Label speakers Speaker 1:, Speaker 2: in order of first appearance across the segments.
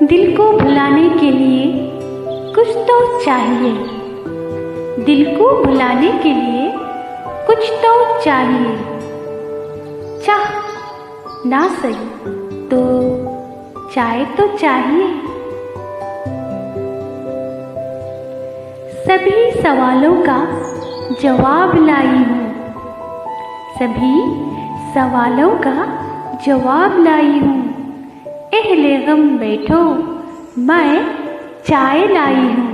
Speaker 1: दिल को भुलाने के लिए कुछ तो चाहिए। दिल को भुलाने के लिए कुछ तो चाहिए। चाह ना सही तो चाय तो चाहिए। सभी सवालों का जवाब लाई हूँ। सभी सवालों का जवाब लाई हूँ। एहले गम बैठो, मैं चाय लाई हूँ।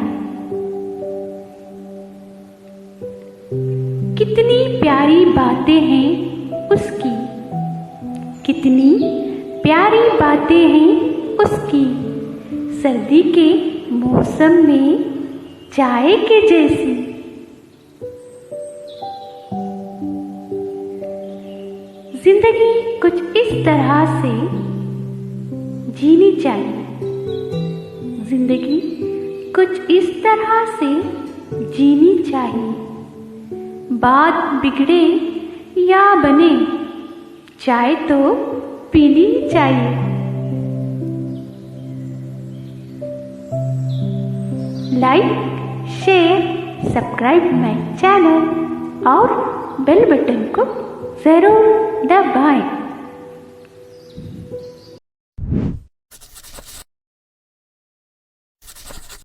Speaker 1: कितनी प्यारी बातें हैं उसकी, कितनी प्यारी बातें हैं उसकी। सर्दी के मौसम में चाय के जैसी। जिंदगी कुछ इस तरह से जीनी चाहिए। जिंदगी कुछ इस तरह से जीनी चाहिए। बात बिगड़े या बने, चाय तो पीनी चाहिए। Like, share, subscribe my channel और बेल बटन को जरूर दबाएं।